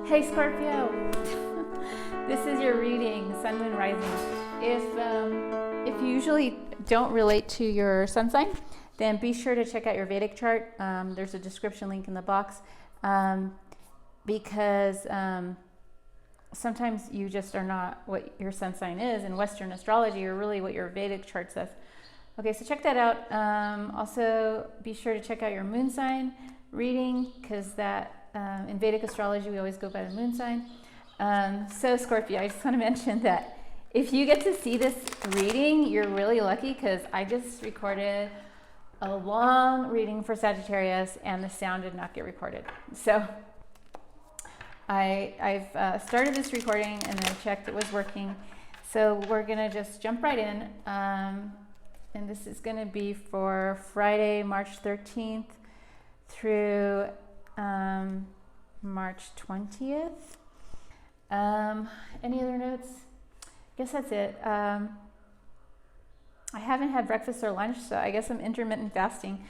Hey Scorpio, this is your reading, Sun, Moon, Rising. If you usually don't relate to your sun sign, then be sure to check out your Vedic chart. There's a description link in the box because sometimes you just are not what your sun sign is in Western astrology, or really what your Vedic chart says. Okay, so check that out. Also, be sure to check out your moon sign reading, because that in Vedic astrology we always go by the moon sign. So Scorpio, I just want to mention that if you get to see this reading, you're really lucky, because I just recorded a long reading for Sagittarius and the sound did not get recorded. So I've started this recording and I checked it was working. So we're gonna just jump right in. And this is gonna be for Friday, March 13th through March 20th. Any other notes? I guess that's it. I haven't had breakfast or lunch, so I guess I'm intermittent fasting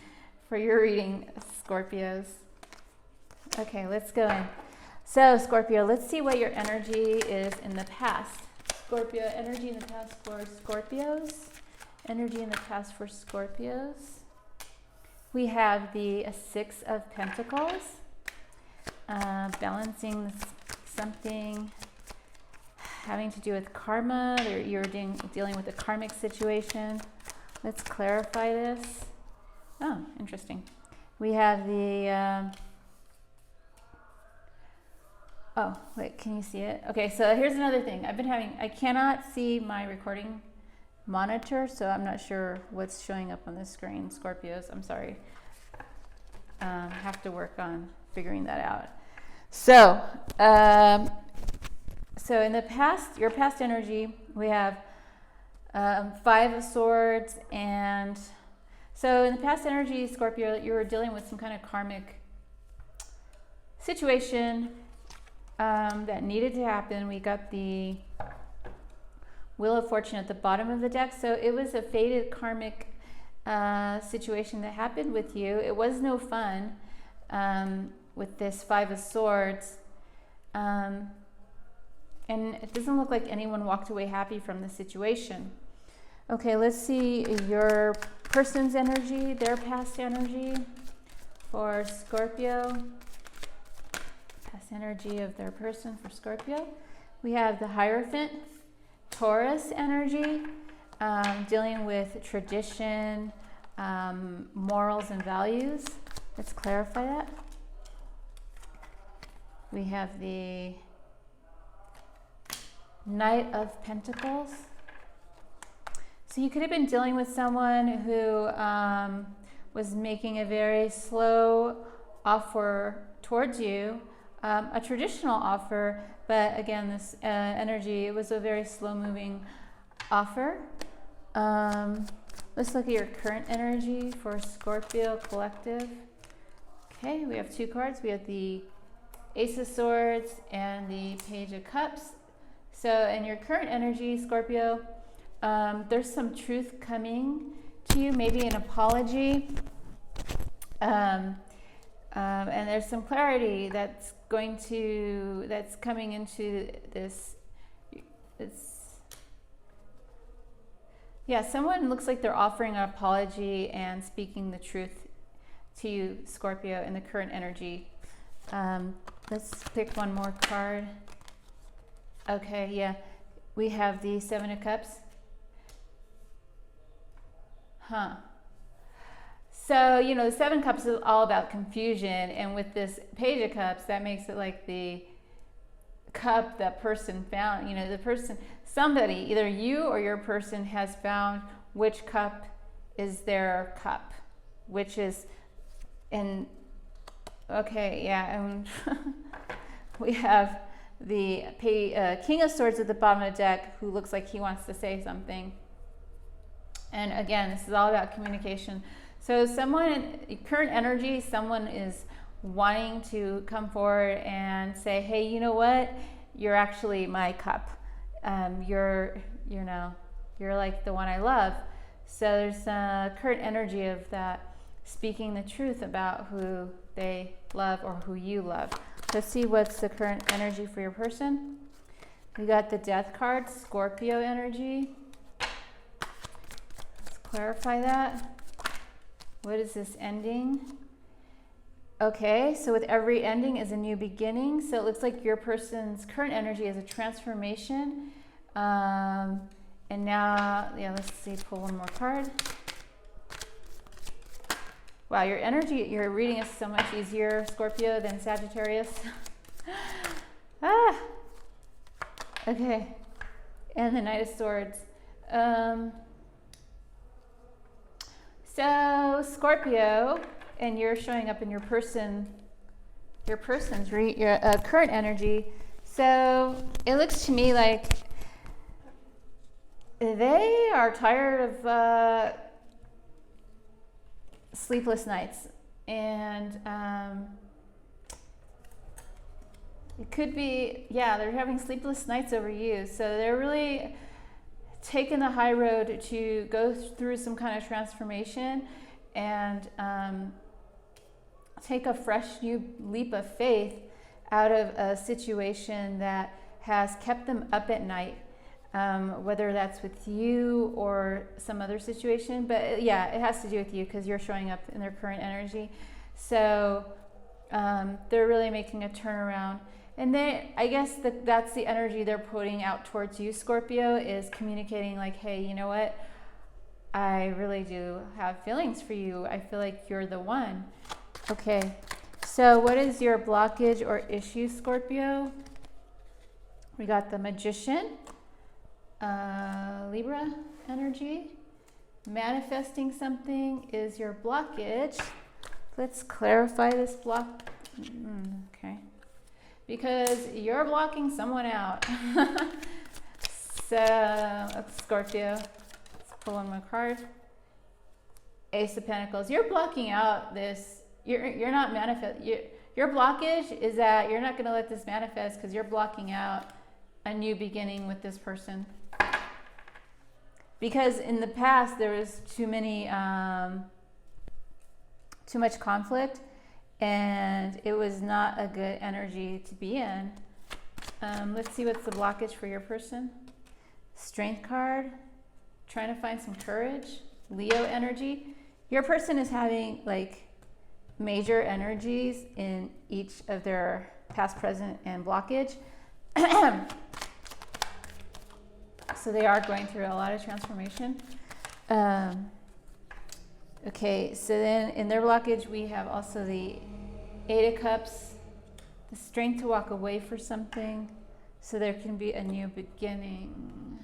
for your reading, Scorpios. Okay, let's go in. So Scorpio, let's see what your energy is in the past. Scorpio, energy in the past for Scorpios. Energy in the past for Scorpios. We have the Six of Pentacles, balancing something having to do with karma. You're dealing with a karmic situation. Let's clarify this. Oh, interesting. We have the, oh, wait, can you see it? Okay, so here's another thing. I cannot see my recording monitor, so I'm not sure what's showing up on the screen, Scorpios. I'm sorry. Have to work on figuring that out. So, so in the past, your past energy, we have Five of Swords, and so in the past energy, Scorpio, you were dealing with some kind of karmic situation that needed to happen. We got the Wheel of Fortune at the bottom of the deck, so it was a fated karmic situation that happened with you. It was no fun with this Five of Swords. And it doesn't look like anyone walked away happy from the situation. Okay, let's see your person's energy, their past energy for Scorpio. Past energy of their person for Scorpio. We have the Hierophant, Taurus energy, dealing with tradition, morals and values. Let's clarify that. We have the Knight of Pentacles. So you could have been dealing with someone who was making a very slow offer towards you, a traditional offer, but again, this energy, it was a very slow-moving offer. Let's look at your current energy for Scorpio collective. Okay, we have two cards. We have the Ace of Swords and the Page of Cups. So in your current energy, Scorpio, there's some truth coming to you, maybe an apology, and there's some clarity that's coming into this. Yeah, someone looks like they're offering an apology and speaking the truth to you, Scorpio, in the current energy. Let's pick one more card. Okay, yeah, we have the Seven of Cups. So, you know, the Seven Cups is all about confusion, and with this Page of Cups, that makes it like the cup that person found. You know, the person, somebody, either you or your person has found which cup is their cup, which is, and okay, yeah, and we have the King of Swords at the bottom of the deck, who looks like he wants to say something. And again, this is all about communication. So someone, current energy, someone is wanting to come forward and say, hey, you know what? You're actually my cup. You're like the one I love. So there's a current energy of that, speaking the truth about who they love or who you love. Let's see what's the current energy for your person. We got the Death card, Scorpio energy. Let's clarify that. What is this ending? Okay, so with every ending is a new beginning. So it looks like your person's current energy is a transformation. And now, yeah, let's see, pull one more card. Wow, your energy, your reading is so much easier, Scorpio, than Sagittarius. Okay, and the Knight of Swords. So Scorpio, and you're showing up in your person's current energy. So it looks to me like they are tired of sleepless nights, and it could be, yeah, they're having sleepless nights over you. So they're really taking the high road to go through some kind of transformation and take a fresh new leap of faith out of a situation that has kept them up at night, whether that's with you or some other situation. But yeah, it has to do with you because you're showing up in their current energy. So they're really making a turnaround. And then I guess that's the energy they're putting out towards you, Scorpio, is communicating like, hey, you know what? I really do have feelings for you. I feel like you're the one. Okay, so what is your blockage or issue, Scorpio? We got the Magician, Libra energy. Manifesting something is your blockage. Let's clarify this block. Okay. Because you're blocking someone out. So, that's Scorpio. Let's pull one more card. Ace of Pentacles. You're blocking out this. You're not manifest. Your blockage is that you're not going to let this manifest because you're blocking out a new beginning with this person. Because in the past there was too much conflict. And it was not a good energy to be in. Let's see what's the blockage for your person. Strength card, trying to find some courage. Leo energy. Your person is having like major energies in each of their past, present, and blockage. So they are going through a lot of transformation. Okay, so then in their blockage, we have also the Eight of Cups, the strength to walk away for something, so there can be a new beginning.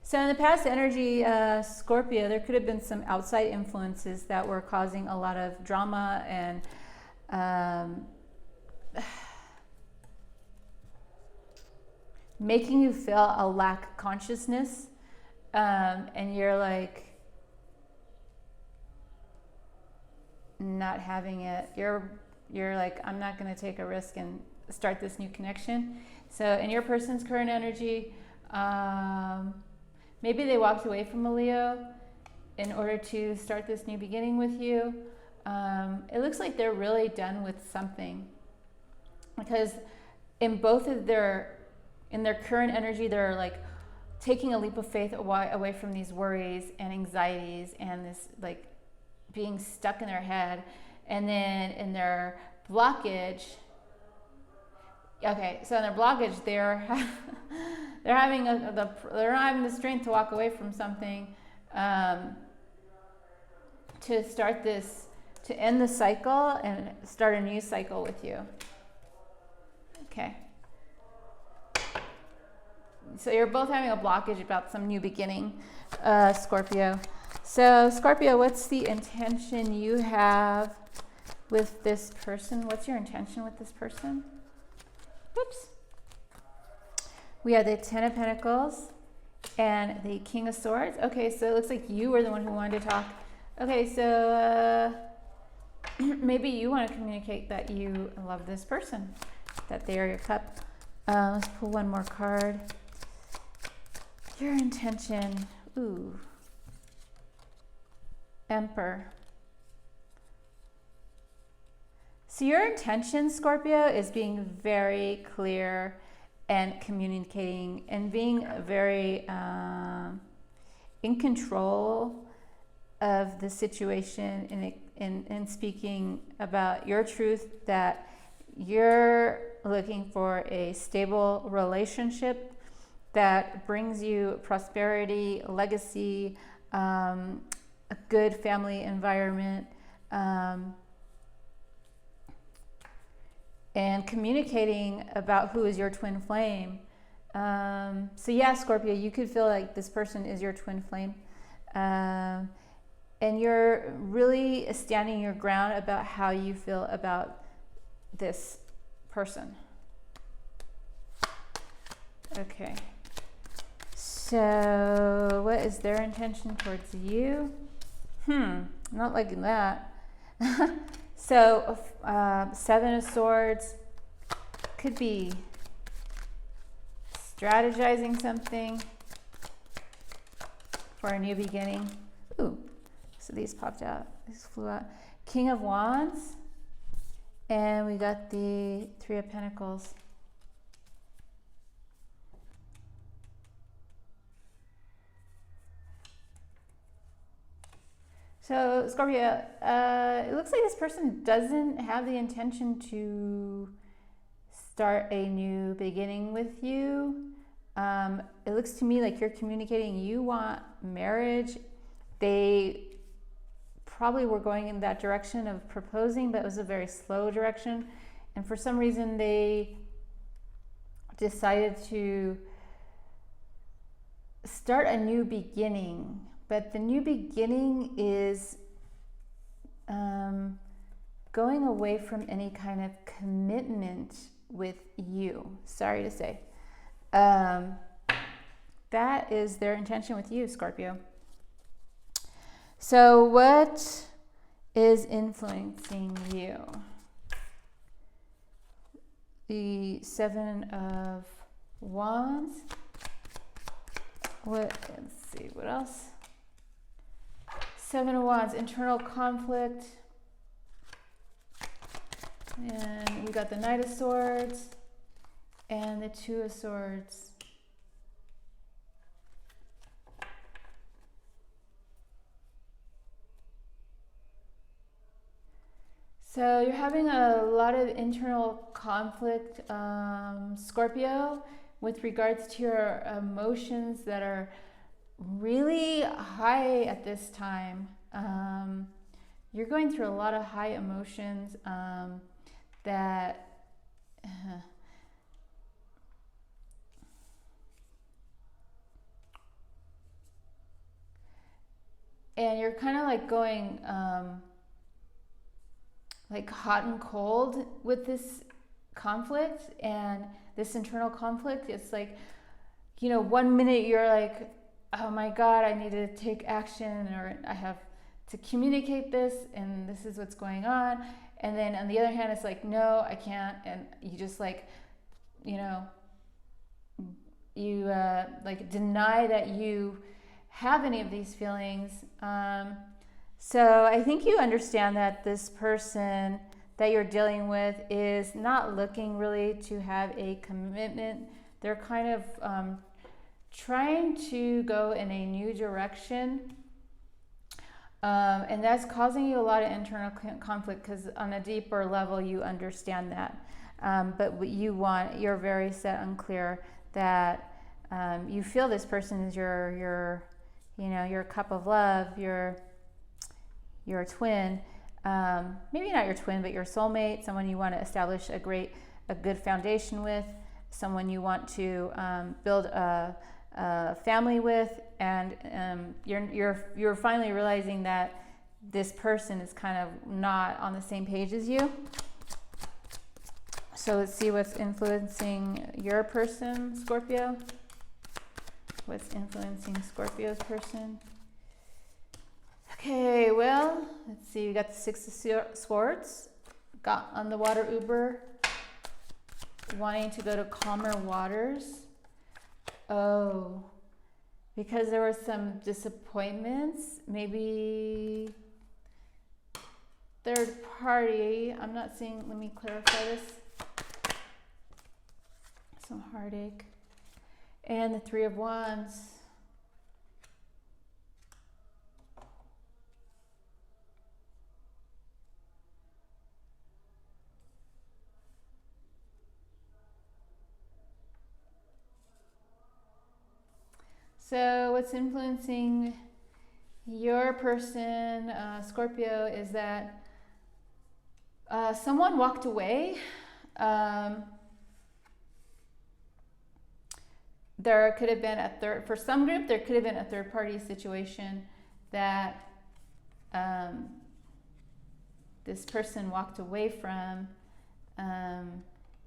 So in the past energy, Scorpio, there could have been some outside influences that were causing a lot of drama and making you feel a lack of consciousness, and you're like, not having it, you're like, I'm not going to take a risk and start this new connection. So in your person's current energy, maybe they walked away from a Leo in order to start this new beginning with you. It looks like they're really done with something, because in both of their current energy, they're like taking a leap of faith away from these worries and anxieties and this like being stuck in their head. And then in their blockage, okay, so in their blockage, they're having they're not having the strength to walk away from something, to start this, to end the cycle and start a new cycle with you. Okay. So you're both having a blockage about some new beginning, Scorpio. So Scorpio, what's the intention you have with this person? What's your intention with this person? Whoops. We have the Ten of Pentacles and the King of Swords. Okay, so it looks like you were the one who wanted to talk. Okay, so maybe you want to communicate that you love this person, that they are your cup. Let's pull one more card. Your intention. Ooh. Emperor. So your intention, Scorpio, is being very clear and communicating and being very in control of the situation and speaking about your truth, that you're looking for a stable relationship that brings you prosperity, legacy, a good family environment, and communicating about who is your twin flame. So yeah, Scorpio, you could feel like this person is your twin flame. And you're really standing your ground about how you feel about this person. Okay. So what is their intention towards you? Not liking that. So, Seven of Swords could be strategizing something for a new beginning. Ooh, so these popped out. These flew out. King of Wands, and we got the Three of Pentacles. So, Scorpio, it looks like this person doesn't have the intention to start a new beginning with you. It looks to me like you're communicating you want marriage. They probably were going in that direction of proposing, but it was a very slow direction. And for some reason, they decided to start a new beginning. But the new beginning is going away from any kind of commitment with you. Sorry to say. That is their intention with you, Scorpio. So what is influencing you? The Seven of Wands. Let's see, what else? Seven of Wands, internal conflict. And we got the Knight of Swords and the Two of Swords. So you're having a lot of internal conflict, Scorpio, with regards to your emotions that are really high at this time. You're going through a lot of high emotions that and you're kind of like going like hot and cold with this conflict and this internal conflict. It's like, you know, 1 minute you're like, oh my God, I need to take action, or I have to communicate this, and this is what's going on. And then on the other hand, it's like, no, I can't. And you just like, you know, you like deny that you have any of these feelings. So I think you understand that this person that you're dealing with is not looking really to have a commitment. They're kind of trying to go in a new direction, and that's causing you a lot of internal conflict, because on a deeper level you understand that, but what you want, you're very set and clear that you feel this person is your you know, your cup of love, your twin, maybe not your twin, but your soulmate, someone you want to establish a good foundation with, someone you want to build a family with, and you're finally realizing that this person is kind of not on the same page as you. So let's see what's influencing your person, Scorpio. What's influencing Scorpio's person? Okay, well, let's see. We got the Six of Swords. Got on the water Uber, wanting to go to calmer waters. Oh, because there were some disappointments. Maybe third party. I'm not seeing, let me clarify this. Some heartache. And the Three of Wands. So what's influencing your person, Scorpio, is that someone walked away. There could have been for some group, there could have been a third party situation that this person walked away from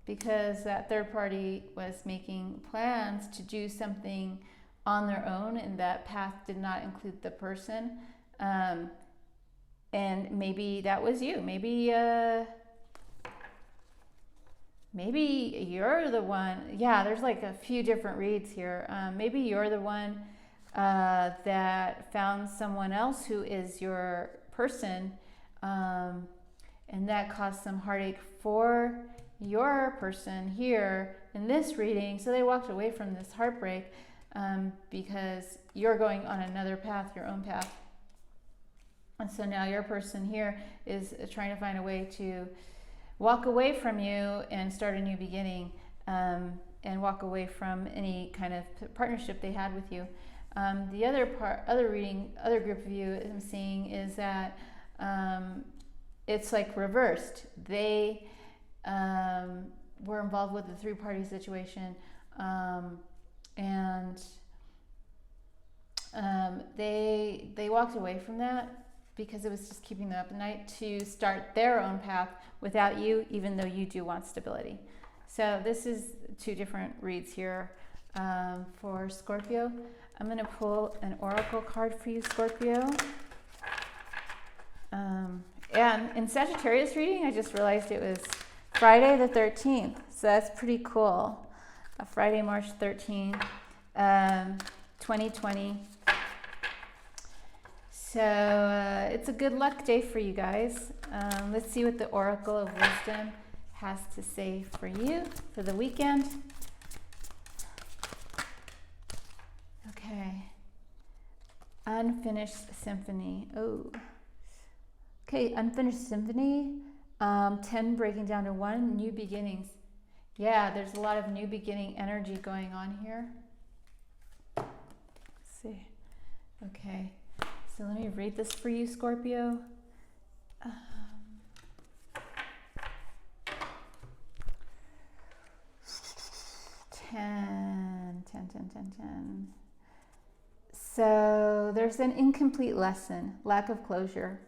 because that third party was making plans to do something on their own, and that path did not include the person. And maybe that was you. Maybe you're the one. Yeah, there's like a few different reads here. Maybe you're the one that found someone else who is your person, and that caused some heartache for your person here in this reading. So they walked away from this heartbreak because you're going on another path, your own path. And so now your person here is trying to find a way to walk away from you and start a new beginning, and walk away from any kind of partnership they had with you. The other group of you I'm seeing is that it's like reversed. They were involved with the three-party situation, and they walked away from that because it was just keeping them up at night to start their own path without you, even though you do want stability. So this is two different reads here for Scorpio. I'm going to pull an oracle card for you, Scorpio. And in Sagittarius reading, I just realized it was Friday the 13th. So that's pretty cool. Friday, March 13th, 2020. So it's a good luck day for you guys. Let's see what the Oracle of Wisdom has to say for you for the weekend. Okay. Unfinished Symphony. Oh. Okay, Unfinished Symphony. 10 breaking down to 1. New beginnings. Yeah, there's a lot of new beginning energy going on here. Let's see. Okay. So let me read this for you, Scorpio. 10. So there's an incomplete lesson, lack of closure,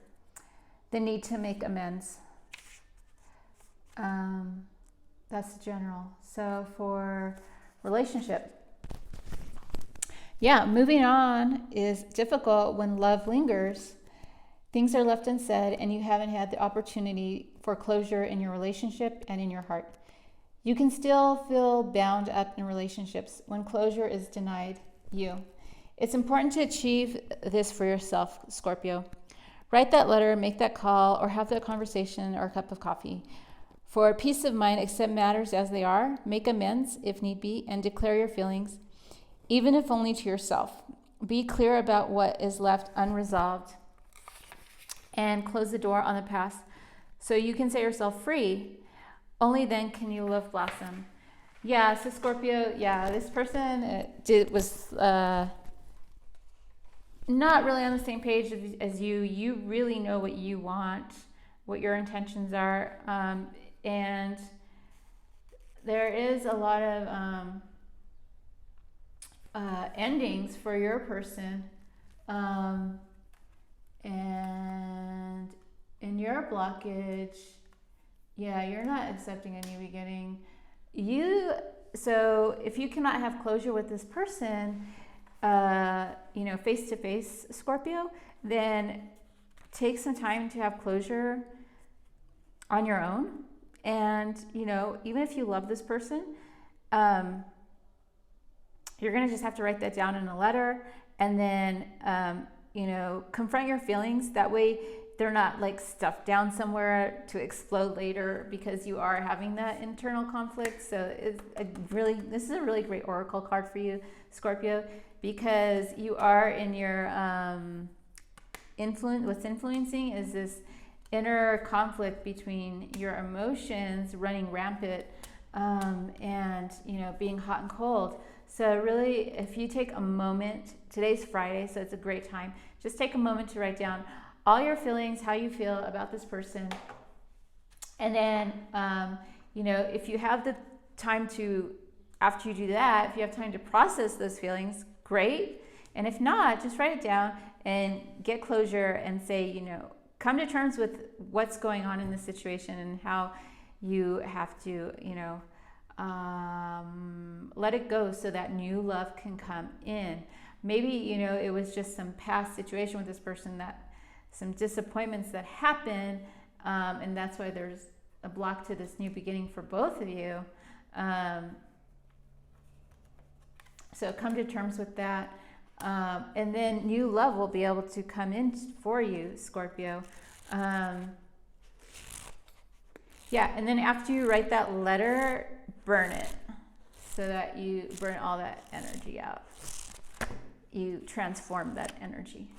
the need to make amends. That's general. So for relationship, yeah, moving on is difficult when love lingers. Things are left unsaid and you haven't had the opportunity for closure in your relationship and in your heart. You can still feel bound up in relationships when closure is denied you. It's important to achieve this for yourself, Scorpio. Write that letter, make that call, or have that conversation or a cup of coffee. For peace of mind, accept matters as they are, make amends if need be, and declare your feelings, even if only to yourself. Be clear about what is left unresolved and close the door on the past so you can set yourself free. Only then can you love blossom. Yeah, so Scorpio, yeah, this person was not really on the same page as you. You really know what you want, what your intentions are, and there is a lot of endings for your person, and in your blockage, yeah, you're not accepting a new beginning. So if you cannot have closure with this person, face to face, Scorpio, then take some time to have closure on your own. And, even if you love this person, you're going to just have to write that down in a letter and then, confront your feelings. That way they're not like stuffed down somewhere to explode later because you are having that internal conflict. So this is a really great oracle card for you, Scorpio, because you are in your what's influencing is this inner conflict between your emotions running rampant and being hot and cold. So really, if you take a moment, today's Friday, so it's a great time, just take a moment to write down all your feelings, how you feel about this person. And then, if you have the time to, after you do that, if you have time to process those feelings, great. And if not, just write it down and get closure and say, come to terms with what's going on in the situation and how you have to, let it go so that new love can come in. Maybe, it was just some past situation with this person, that some disappointments that happened, and that's why there's a block to this new beginning for both of you. So come to terms with that. And then new love will be able to come in for you, Scorpio. And then after you write that letter, burn it so that you burn all that energy out. You transform that energy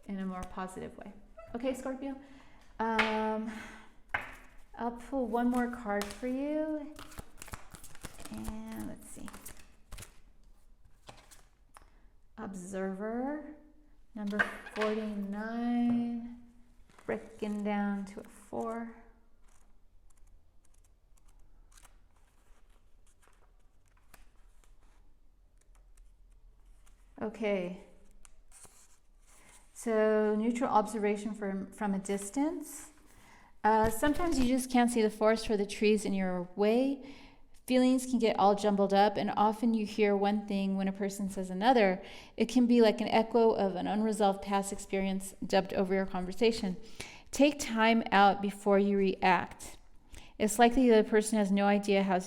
in a more positive way. Okay, Scorpio? I'll pull one more card for you. And let's see. Observer, number 49, breaking down to a 4. Okay, so neutral observation from a distance. Sometimes you just can't see the forest for the trees in your way. Feelings can get all jumbled up, and often you hear one thing when a person says another. It can be like an echo of an unresolved past experience dubbed over your conversation. Take time out before you react. It's likely the other person has no idea how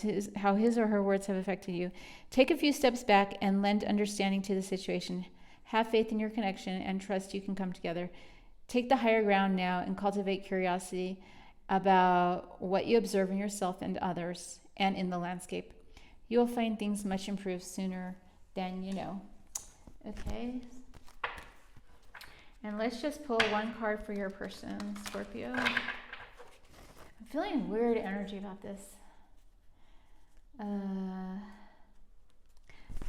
his or her words have affected you. Take a few steps back and lend understanding to the situation. Have faith in your connection and trust you can come together. Take the higher ground now and cultivate curiosity about what you observe in yourself and others and in the landscape. You will find things much improved sooner than you know. Okay. And let's just pull one card for your person, Scorpio. I'm feeling weird energy about this.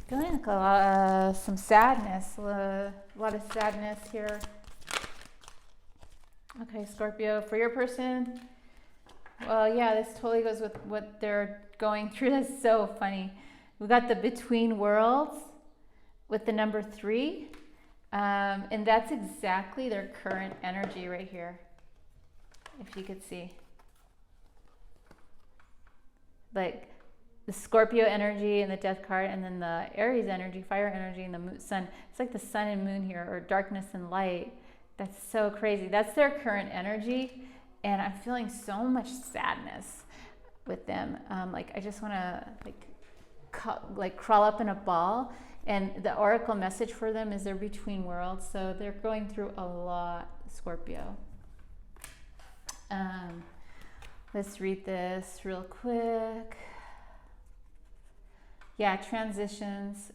Feeling like some sadness, a lot of sadness here. Okay, Scorpio, for your person, well, yeah, this totally goes with what they're going through. That's so funny. We got the between worlds with the number 3, and that's exactly their current energy right here, if you could see. Like the Scorpio energy and the death card, and then the Aries energy, fire energy, and the sun. It's like the sun and moon here, or darkness and light. That's so crazy. That's their current energy, and I'm feeling so much sadness with them. I just want to crawl up in a ball. And the oracle message for them is they're between worlds, so they're going through a lot, Scorpio. Let's read this real quick. Yeah, transitions.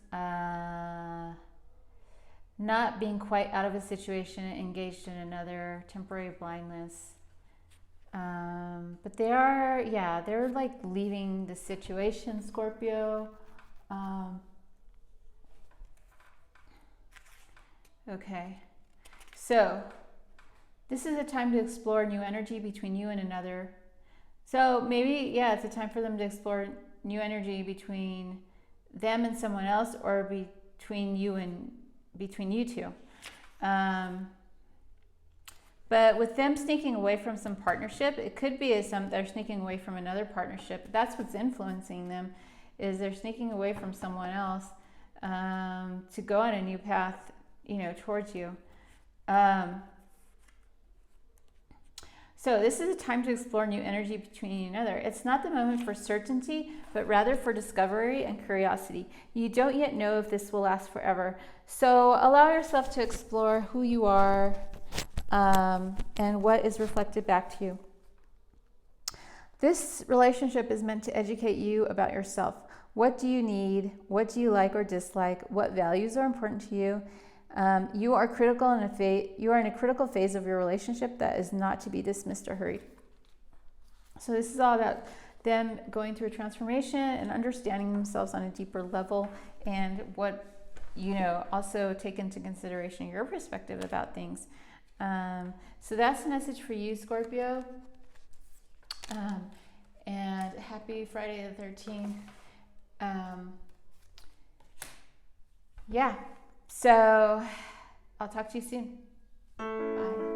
Not being quite out of a situation, engaged in another, temporary blindness. But they're like leaving the situation, Scorpio. Okay, so this is a time to explore new energy between you and another. So maybe, it's a time for them to explore new energy between them and someone else, or between you two. But with them sneaking away from some partnership, it could be they're sneaking away from another partnership. That's what's influencing them, is they're sneaking away from someone else to go on a new path, towards you. So this is a time to explore new energy between you and another. It's not the moment for certainty, but rather for discovery and curiosity. You don't yet know if this will last forever. So allow yourself to explore who you are, and what is reflected back to you. This relationship is meant to educate you about yourself. What do you need? What do you like or dislike? What values are important to you? You are in a critical phase of your relationship that is not to be dismissed or hurried. So this is all about them going through a transformation and understanding themselves on a deeper level, and what, also take into consideration your perspective about things. So that's the message for you, Scorpio. And happy Friday the 13th. So I'll talk to you soon. Bye.